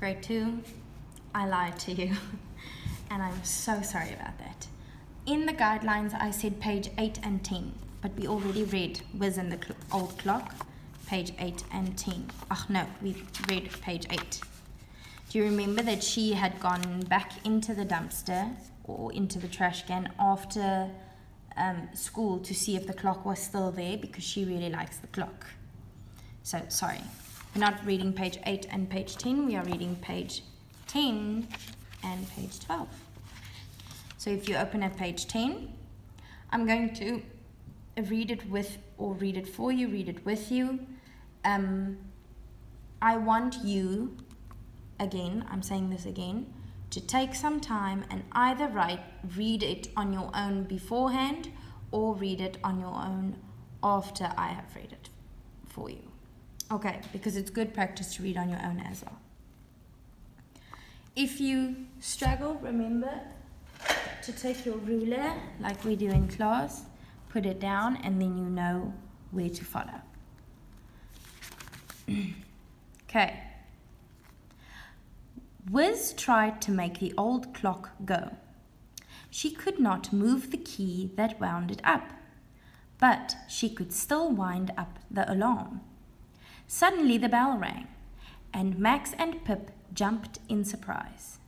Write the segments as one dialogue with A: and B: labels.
A: grade 2, I lied to you. And I'm so sorry about that. In the guidelines, I said page 8 and 10, but we already read Whizz and the Old Clock, page 8 and 10. Oh no, we read page 8. Do you remember that she had gone back into the dumpster or into the trash can after school to see if the clock was still there because she really likes the clock? So, sorry, we're not reading page 8 and page 10, we are reading page 10 and page 12. So if you open at page 10, I'm going to read it with, or read it for you, read it with you. I want you, again, I'm saying this again, to take some time and either read it on your own beforehand or read it on your own after I have read it for you. Okay, because it's good practice to read on your own as well. If you struggle, remember to take your ruler, like we do in class, put it down, and then you know where to follow. Okay. Whizz tried to make the old clock go. She could not move the key that wound it up, but she could still wind up the alarm. Suddenly the bell rang, and Max and Pip jumped in surprise.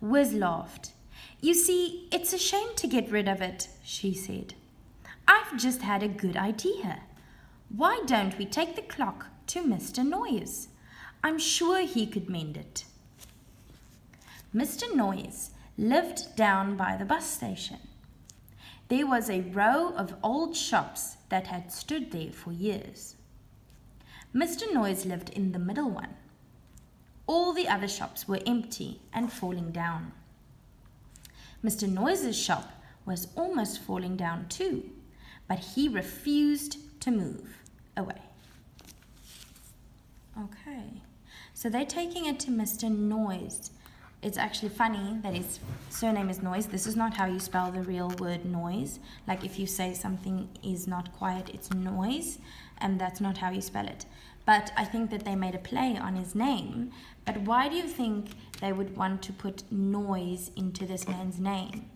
A: Whizz laughed. "You see, it's a shame to get rid of it," she said. "I've just had a good idea. Why don't we take the clock to Mr. Noise? I'm sure he could mend it." Mr. Noise lived down by the bus station. There was a row of old shops that had stood there for years. Mr. Noise lived in the middle one. All the other shops were empty and falling down. Mr. Noise's shop was almost falling down too, but he refused to move away. Okay, so they're taking it to Mr. Noise. It's actually funny that his surname is Noise. This is not how you spell the real word noise. Like if you say something is not quiet, it's noise, and that's not how you spell it. But I think that they made a play on his name. But why do you think they would want to put noise into this man's name?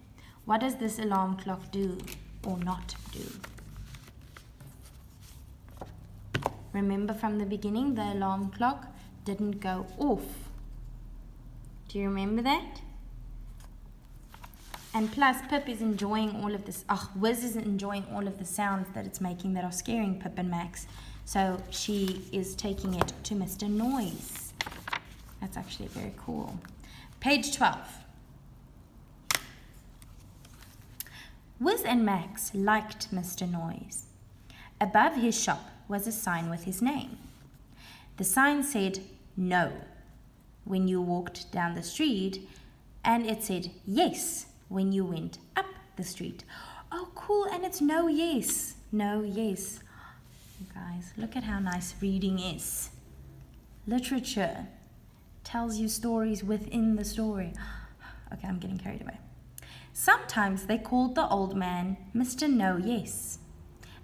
A: What does this alarm clock do or not do? Remember from the beginning, the alarm clock didn't go off. Do you remember that? And plus, Pip is enjoying all of this. Whizz is enjoying all of the sounds that it's making that are scaring Pip and Max. So she is taking it to Mr. Noise. That's actually very cool. Page 12. Whizz and Max liked Mr. Noise. Above his shop was a sign with his name. The sign said, "No," when you walked down the street, and it said, "Yes," when you went up the street. Oh, cool, and it's no yes. No yes. Guys, look at how nice reading is. Literature tells you stories within the story. Okay, I'm getting carried away. Sometimes they called the old man Mr. No Yes,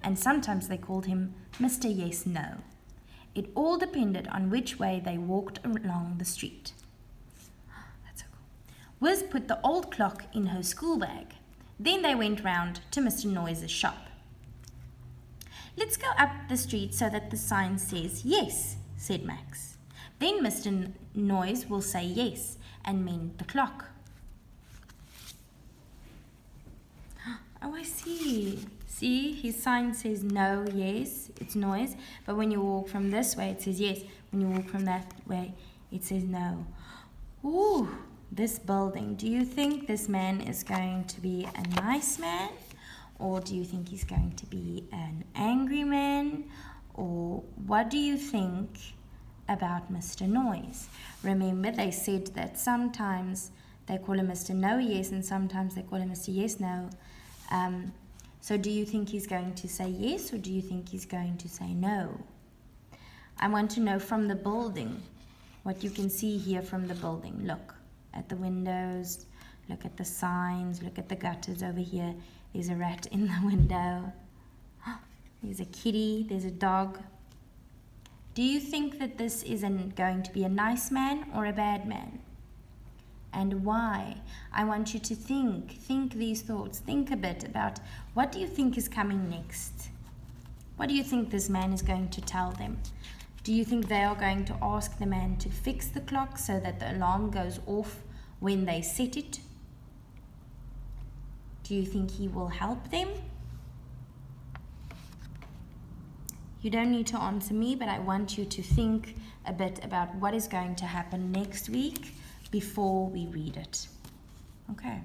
A: and sometimes they called him Mr. Yes No. It all depended on which way they walked along the street. That's so cool. Whizz put the old clock in her school bag. Then they went round to Mr. Noise's shop. "Let's go up the street so that the sign says yes," said Max. "Then Mr. Noise will say yes and mend the clock." Oh, I see. See, his sign says no, yes, it's Noise. But when you walk from this way, it says yes. When you walk from that way, it says no. Ooh, this building. Do you think this man is going to be a nice man? Or do you think he's going to be an angry man? Or what do you think about Mr. Noise? Remember, they said that sometimes they call him Mr. No Yes and sometimes they call him Mr. Yes No. So do you think he's going to say yes or do you think he's going to say no? I want to know from the building, what you can see here from the building. Look at the windows, look at the signs, look at the gutters over here. There's a rat in the window. There's a kitty, there's a dog. Do you think that this isn't going to be a nice man or a bad man? And why? I want you to think these thoughts. Think a bit about what do you think is coming next? What do you think this man is going to tell them? Do you think they are going to ask the man to fix the clock so that the alarm goes off when they set it? Do you think he will help them? You don't need to answer me, but I want you to think a bit about what is going to happen next week before we read it. Okay.